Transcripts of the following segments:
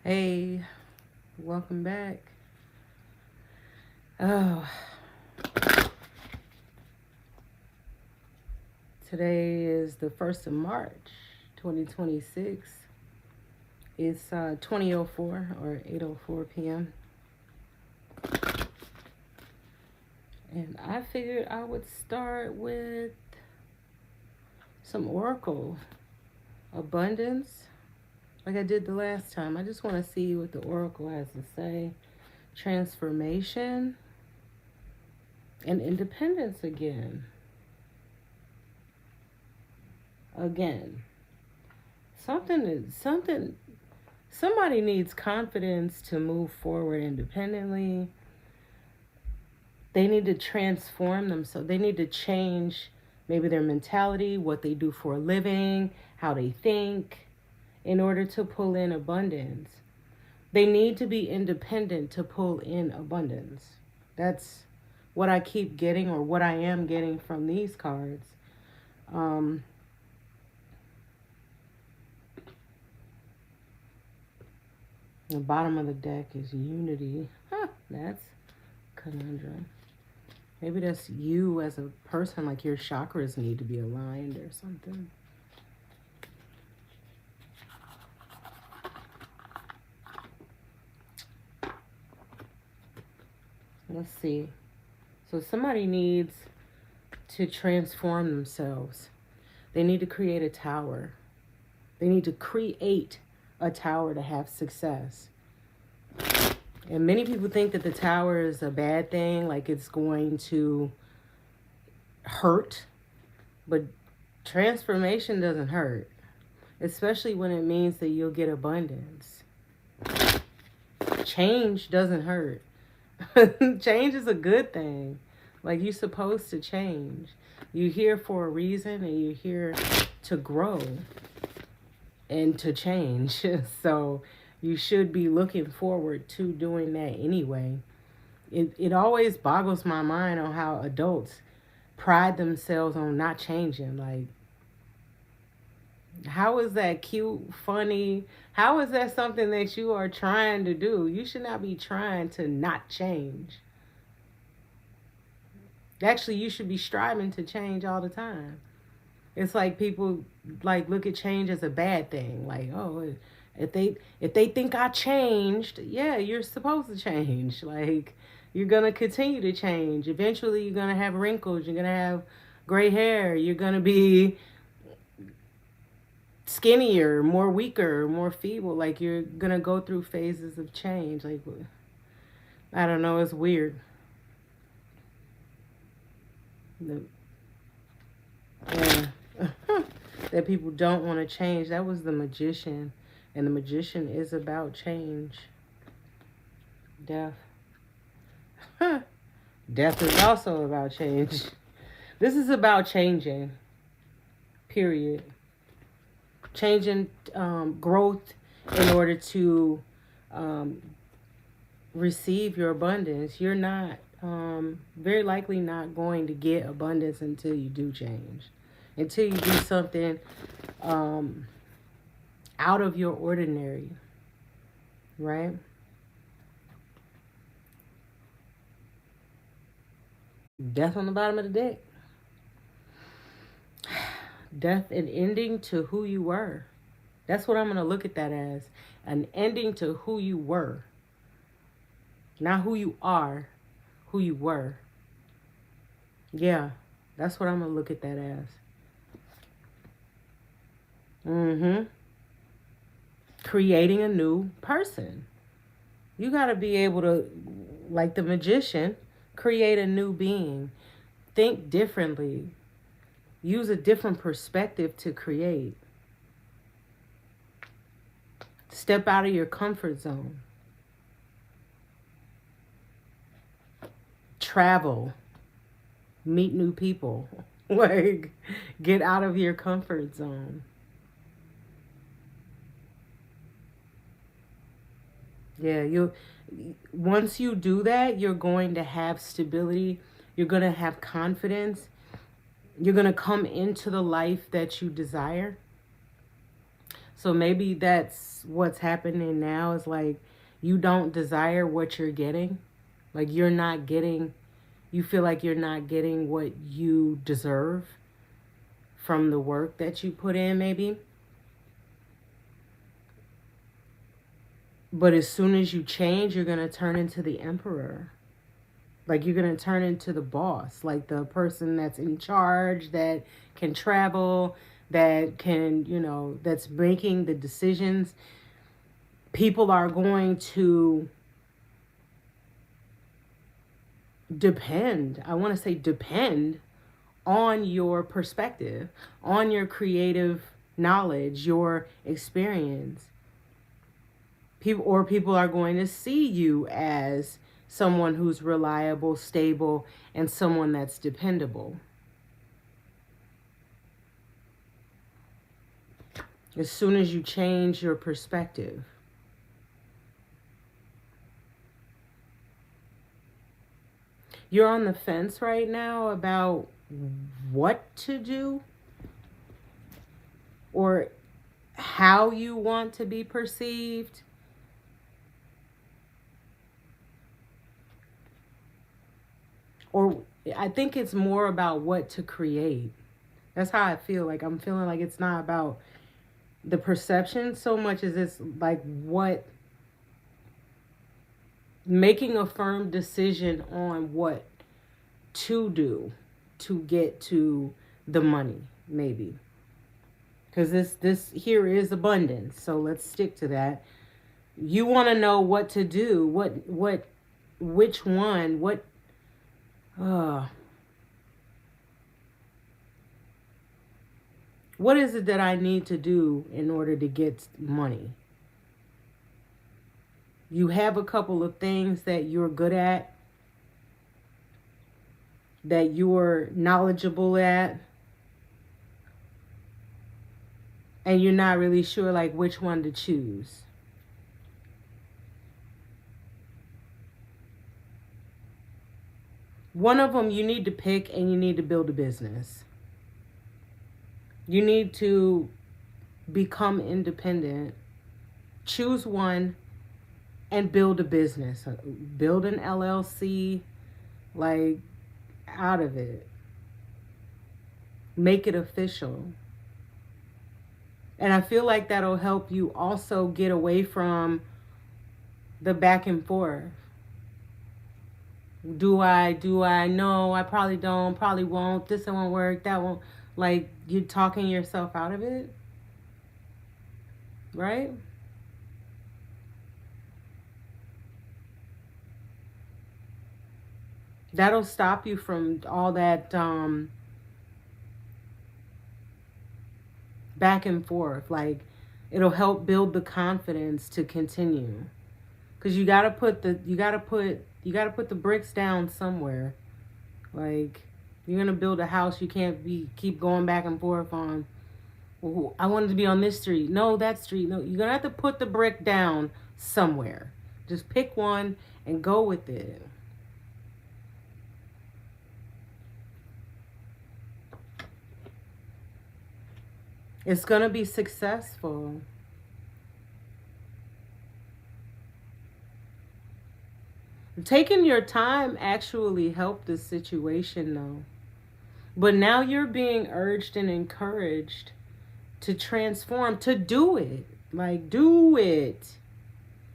Hey, welcome back. Oh, today is the 1st of March, 2026. It's 20:04 or 8:04 p.m. And I figured I would start with some oracle abundance like I did the last time. I just want to see what the oracle has to say. Transformation and independence again. Something somebody needs confidence to move forward independently. They need to transform themselves. They need to change maybe their mentality, what they do for a living, how they think, in order to pull in abundance. They need to be independent to pull in abundance. That's what I keep getting, or what I am getting from these cards. Um, the bottom of the deck is unity. That's conundrum. Maybe that's you as a person, like your chakras need to be aligned or something. Let's see. So somebody needs to transform themselves. They need to create a tower. They need to create a tower to have success. And many people think that the tower is a bad thing, like it's going to hurt. But transformation doesn't hurt, especially when it means that you'll get abundance. Change doesn't hurt. Change is a good thing. Like, you're supposed to change. You're here for a reason, and you're here to grow and to change. So you should be looking forward to doing that anyway. It always boggles my mind on how adults pride themselves on not changing. Like, how is that cute, funny? How is that something that you are trying to do? You should not be trying to not change. Actually, you should be striving to change all the time. It's like people like look at change as a bad thing. Like, oh, if they think I changed, yeah, you're supposed to change. Like, you're gonna continue to change. Eventually, you're gonna have wrinkles. You're gonna have gray hair. You're gonna be skinnier, more weaker, more feeble. Like, you're gonna go through phases of change. Like, I don't know. It's weird. The, yeah. That people don't want to change. That was the magician. And the magician is about change. Death. Death is also about change. This is about changing. Period. Changing, growth in order to receive your abundance. You're not, very likely not going to get abundance until you do change. Until you do something out of your ordinary, right? Death on the bottom of the deck. Death, an ending to who you were. That's what I'm going to look at that as. An ending to who you were. Not who you are, who you were. Yeah, that's what I'm going to look at that as. Creating a new person. You got to be able to, like the magician, create a new being. Think differently. Use a different perspective to create. Step out of your comfort zone. Travel. Meet new people. Like, get out of your comfort zone. Yeah, once you do that, you're going to have stability. You're going to have confidence. You're going to come into the life that you desire. So maybe that's what's happening now, is like you don't desire what you're getting. Like you're not getting, you feel like you're not getting what you deserve from the work that you put in, maybe. But as soon as you change, you're going to turn into the emperor. Like you're going to turn into the boss, like the person that's in charge, that can travel, that can, that's making the decisions. People are going to depend on your perspective, on your creative knowledge, your experience. People are going to see you as someone who's reliable, stable, and someone that's dependable. As soon as you change your perspective. You're on the fence right now about what to do or how you want to be perceived. Or I think it's more about what to create. That's how I feel. Like I'm feeling like it's not about the perception so much as it's like what, making a firm decision on what to do to get to the money, maybe. Because this here is abundance, so let's stick to that. You want to know what to do, which one, what is it that I need to do in order to get money? You have a couple of things that you're good at, that you're knowledgeable at, and you're not really sure like which one to choose. One of them you need to pick, and you need to build a business. You need to become independent. Choose one and build a business. Build an LLC, like out of it. Make it official. And I feel like that'll help you also get away from the back and forth. Do I? No, I probably don't, probably won't. This won't work, that won't. Like, you're talking yourself out of it. Right? That'll stop you from all that back and forth. Like, it'll help build the confidence to continue. Because you gotta put the bricks down somewhere. Like, you're gonna build a house, you can't keep going back and forth on, well, I wanted to be on this street. No, that street. No, you're gonna have to put the brick down somewhere. Just pick one and go with it. It's gonna be successful. Taking your time actually helped the situation though. But now you're being urged and encouraged to transform, to do it. Like, do it.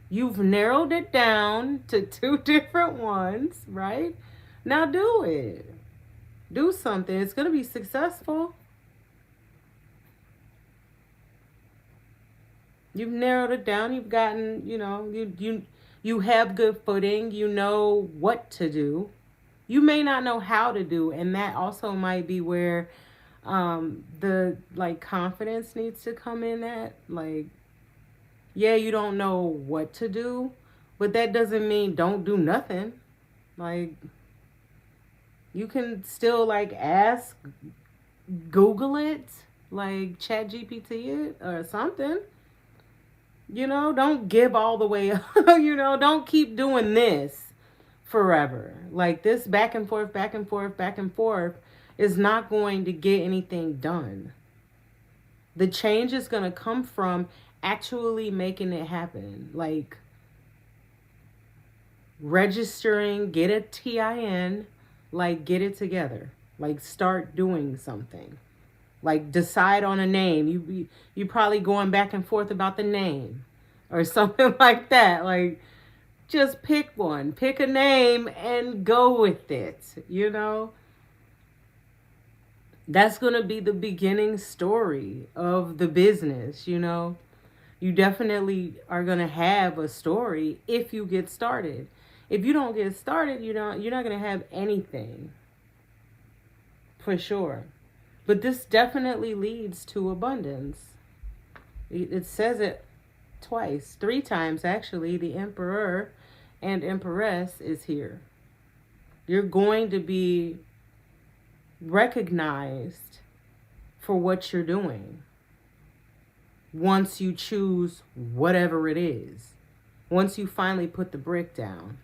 You've narrowed it down to 2 different ones, right? Now do it. Do something. It's going to be successful. You've narrowed it down. You've gotten, you have good footing. You know what to do. You may not know how to do, and that also might be where the like confidence needs to come in at. Like, yeah, you don't know what to do, but that doesn't mean don't do nothing. Like, you can still like ask, Google it, like Chat GPT it or something. Don't give all the way up. Don't keep doing this forever. Like, this back and forth, back and forth, back and forth is not going to get anything done. The change is going to come from actually making it happen. Like registering, get a TIN, like get it together. Like start doing something. Like decide on a name. You probably going back and forth about the name or something like that. Like just pick one. Pick a name and go with it, you know? That's going to be the beginning story of the business, you know? You definitely are going to have a story if you get started. If you don't get started, you're not going to have anything. For sure. But this definitely leads to abundance. It says it twice, 3 times actually. The Emperor and Empress is here. You're going to be recognized for what you're doing once you choose whatever it is. Once you finally put the brick down.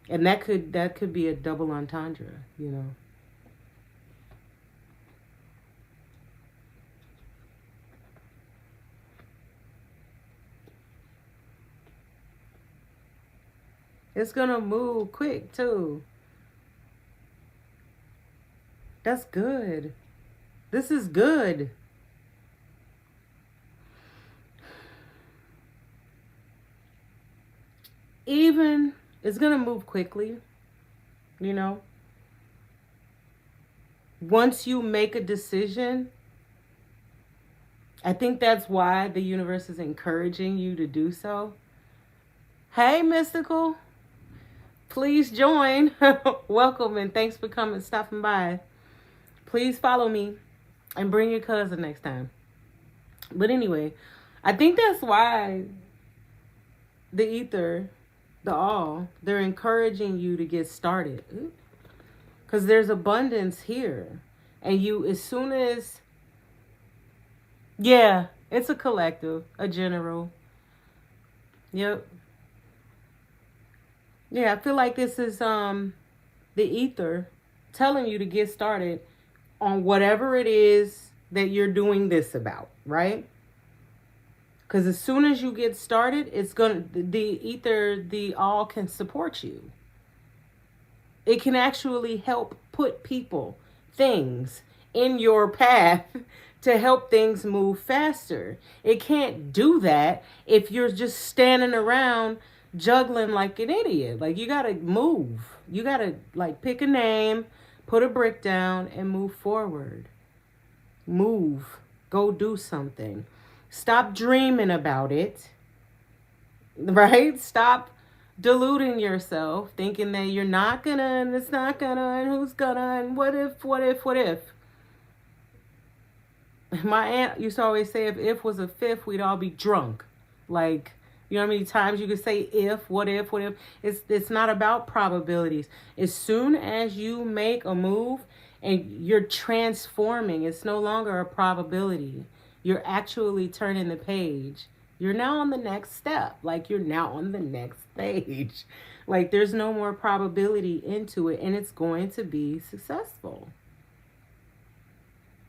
And that could be a double entendre, you know. It's gonna move quick too. That's good. This is good. Even it's gonna move quickly, you know. Once you make a decision, I think that's why the universe is encouraging you to do so. Hey, Mystical. Please join. Welcome and thanks for stopping by. Please follow me and bring your cousin next time. But anyway, I think that's why the ether, the all, they're encouraging you to get started. Because there's abundance here. And you, as soon as, yeah, it's a collective, a general. Yep. Yeah, I feel like this is the ether telling you to get started on whatever it is that you're doing this about, right? Because as soon as you get started, it's the ether, the all can support you. It can actually help put people, things in your path to help things move faster. It can't do that if you're just standing around juggling like an idiot. Like you gotta move. You gotta like pick a name, put a brick down, and move forward. Move. Go do something. Stop dreaming about it. Right? Stop deluding yourself, thinking that you're not gonna, and it's not gonna, and who's gonna, and what if. My aunt used to always say if was a fifth, we'd all be drunk. Like, you know how many times you could say if, what if. It's not about probabilities. As soon as you make a move and you're transforming, it's no longer a probability. You're actually turning the page. You're now on the next step. Like you're now on the next stage. Like there's no more probability into it and it's going to be successful.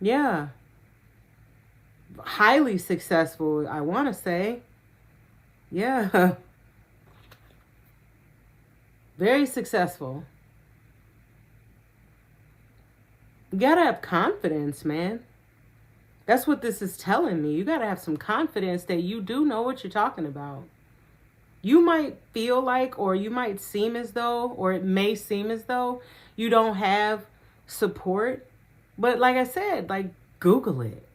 Yeah. Highly successful, I want to say. Yeah. Very successful. You gotta have confidence, man. That's what this is telling me. You gotta have some confidence that you do know what you're talking about. You might feel like, or you might seem as though, or it may seem as though you don't have support. But like I said, like Google it.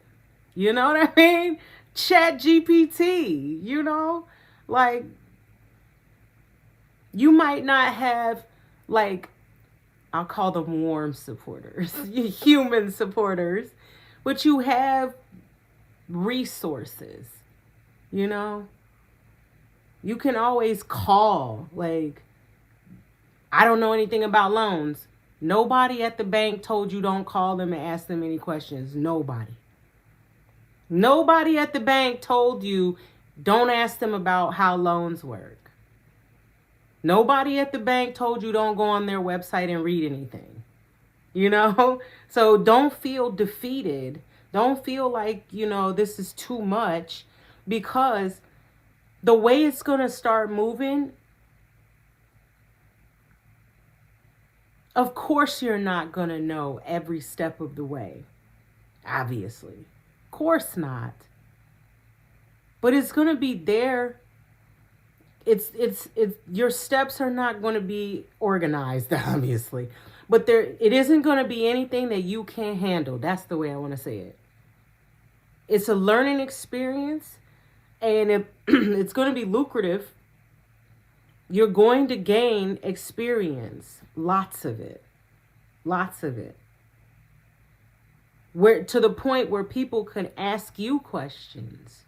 You know what I mean? Chat GPT, you know? Like, you might not have, like, I'll call them warm supporters, human supporters, but you have resources, you know? You can always call, like, I don't know anything about loans. Nobody at the bank told you don't call them and ask them any questions. Nobody. Nobody at the bank told you don't ask them about how loans work. Nobody at the bank told you don't go on their website and read anything. You know? So don't feel defeated Don't feel like, this is too much, because the way it's going to start moving, of course you're not going to know every step of the way. Obviously. Of course not. But it's going to be there. It's your steps are not going to be organized, obviously. But it isn't going to be anything that you can't handle. That's the way I want to say it. It's a learning experience, and it's going to be lucrative. You're going to gain experience, lots of it. Where to the point where people can ask you questions,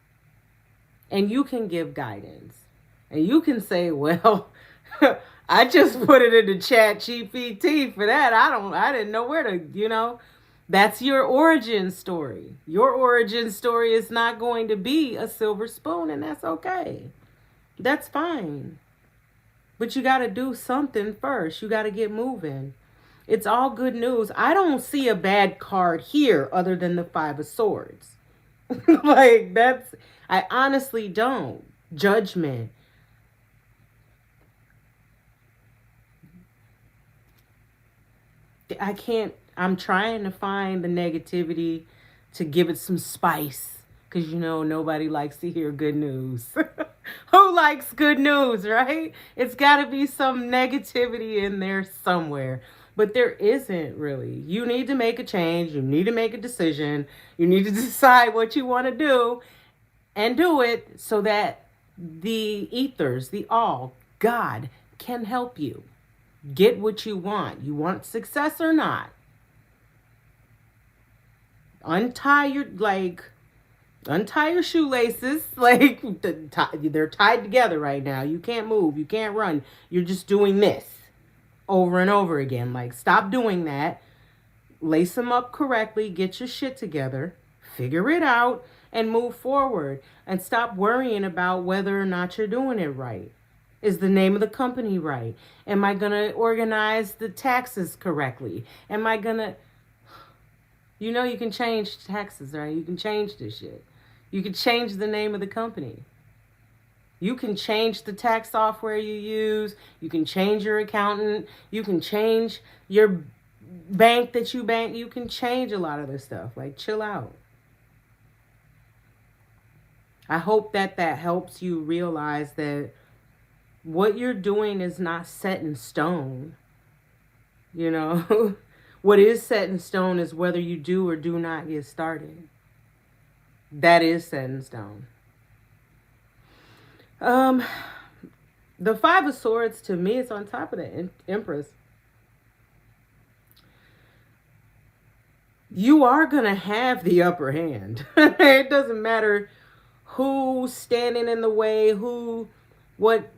and you can give guidance, and you can say, well, I just put it into Chat GPT for that. I didn't know where to, that's your origin story. Your origin story is not going to be a silver spoon, and that's okay. That's fine. But you got to do something first. You got to get moving. It's all good news. I don't see a bad card here other than the Five of Swords. I honestly don't. Judgment. I'm trying to find the negativity to give it some spice. Because, nobody likes to hear good news. Who likes good news, right? It's got to be some negativity in there somewhere. But there isn't really. You need to make a change. You need to make a decision. You need to decide what you want to do and do it so that the ethers, the all, God can help you get what you want. You want success or not? Untie your shoelaces. They're tied together right now. You can't move. You can't run. You're just doing this over and over again. Stop doing that. Lace them up correctly. Get your shit together. Figure it out and move forward. And stop worrying about whether or not you're doing it right. Is the name of the company right? Am I going to organize the taxes correctly? Am I going to... You can change taxes, right? You can change this shit. You can change the name of the company. You can change the tax software you use. You can change your accountant. You can change your bank that you bank. You can change a lot of this stuff. Chill out. I hope that helps you realize that what you're doing is not set in stone. What is set in stone is whether you do or do not get started. That is set in stone. The Five of Swords, to me, it's on top of the Empress. You are going to have the upper hand. It doesn't matter who's standing in the way, what,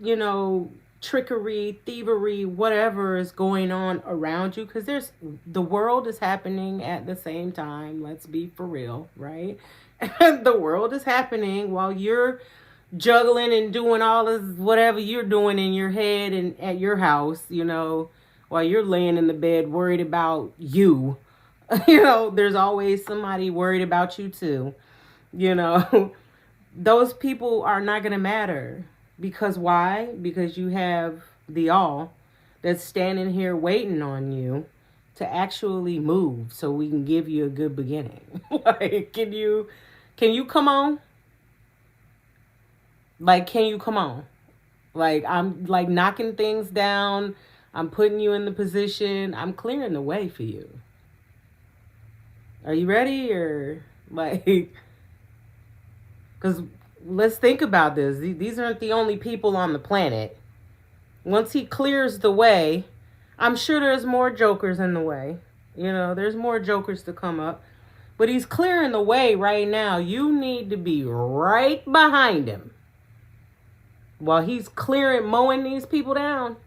trickery, thievery, whatever is going on around you, because the world is happening at the same time. Let's be for real, right? The world is happening while you're juggling and doing all this whatever you're doing in your head and at your house, while you're laying in the bed worried about you. There's always somebody worried about you too. Those people are not going to matter. Because why? Because you have the all that's standing here waiting on you to actually move so we can give you a good beginning. Can you come on? Can you come on? I'm knocking things down. I'm putting you in the position. I'm clearing the way for you. Are you ready? Or because let's think about this. These aren't the only people on the planet. Once he clears the way, I'm sure there's more jokers in the way. There's more jokers to come up. But he's clearing the way right now. You need to be right behind him. While he's mowing these people down,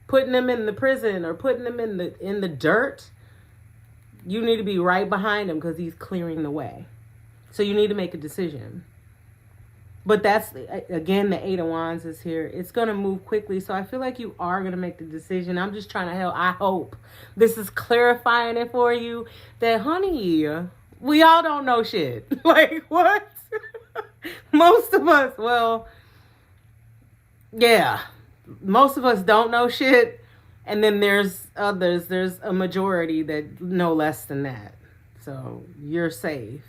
putting them in the prison or putting them in the dirt, you need to be right behind him because he's clearing the way. So you need to make a decision. But that's, again, the Eight of Wands is here. It's going to move quickly. So I feel like you are going to make the decision. I'm just trying to help. I hope this is clarifying it for you that, honey, We all don't know shit. Like, what? Most of us, well, yeah. Most of us don't know shit. And then there's others, there's a majority that know less than that. So you're safe.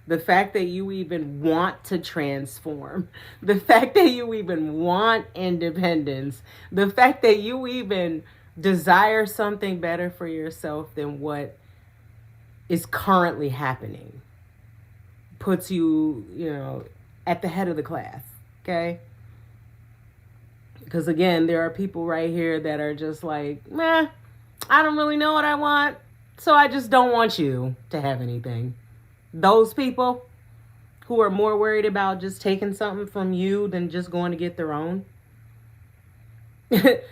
The fact that you even want to transform, the fact that you even want independence, the fact that you even desire something better for yourself than what is currently happening puts you, at the head of the class. Okay? Because again, there are people right here that are just like, meh, I don't really know what I want, so I just don't want you to have anything. Those people who are more worried about just taking something from you than just going to get their own.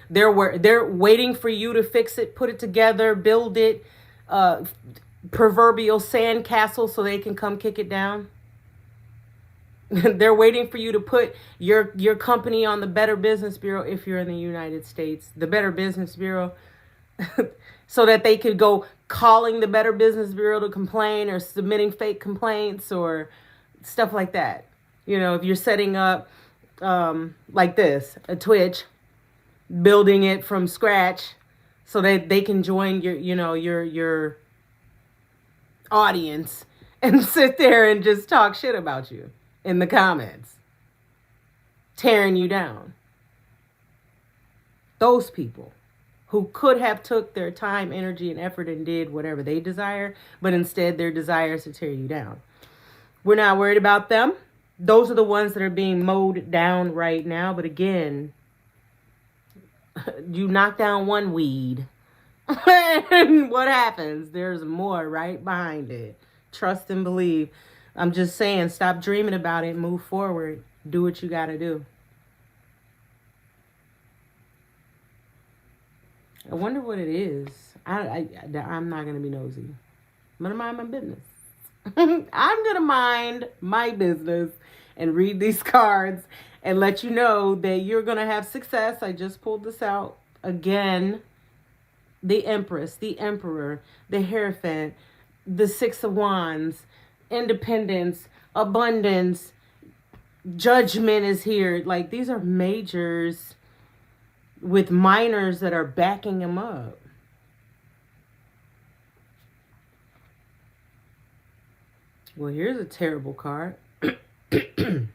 They're waiting for you to fix it, put it together, build it, proverbial sandcastle so they can come kick it down. They're waiting for you to put your company on the Better Business Bureau if you're in the United States, the Better Business Bureau, so that they could go calling the Better Business Bureau to complain or submitting fake complaints or stuff like that. If you're setting up like this, a Twitch, building it from scratch so that they can join your audience and sit there and just talk shit about you in the comments, tearing you down. Those people who could have took their time, energy, and effort and did whatever they desire, but instead their desire is to tear you down. We're not worried about them. Those are the ones that are being mowed down right now. But again, you knock down one weed, and what happens? There's more right behind it. Trust and believe. I'm just saying, stop dreaming about it. Move forward. Do what you got to do. I wonder what it is. I'm not going to be nosy. I'm going to mind my business. I'm going to mind my business and read these cards and let you know that you're going to have success. I just pulled this out again. The Empress, the Emperor, the Hierophant, the Six of Wands, independence, abundance, judgment is here. Like, these are majors with minors that are backing them up. Well, here's a terrible card. The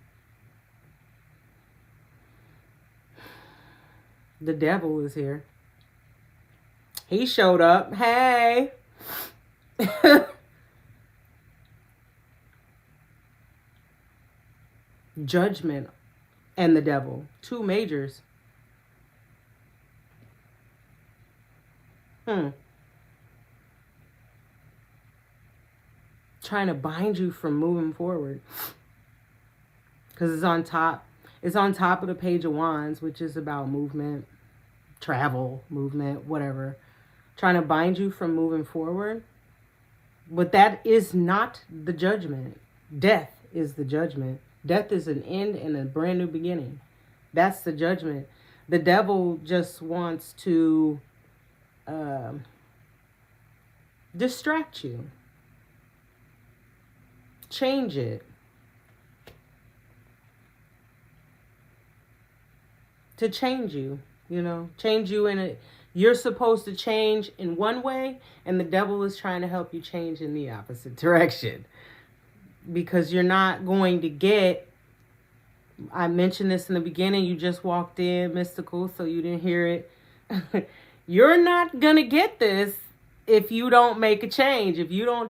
Devil is here. He showed up. Hey. Judgment and the Devil. Two majors. Trying to bind you from moving forward. Because it's on top. It's on top of the Page of Wands, which is about movement, travel, movement, whatever. Trying to bind you from moving forward. But that is not the judgment. Death is the judgment. Death is an end and a brand new beginning. That's the judgment. The Devil just wants to distract you. Change it. To change you, change you in a... You're supposed to change in one way, and the Devil is trying to help you change in the opposite direction. Because you're not going to get... I mentioned this in the beginning. You just walked in, mystical, so you didn't hear it. You're not going to get this if you don't make a change. If you don't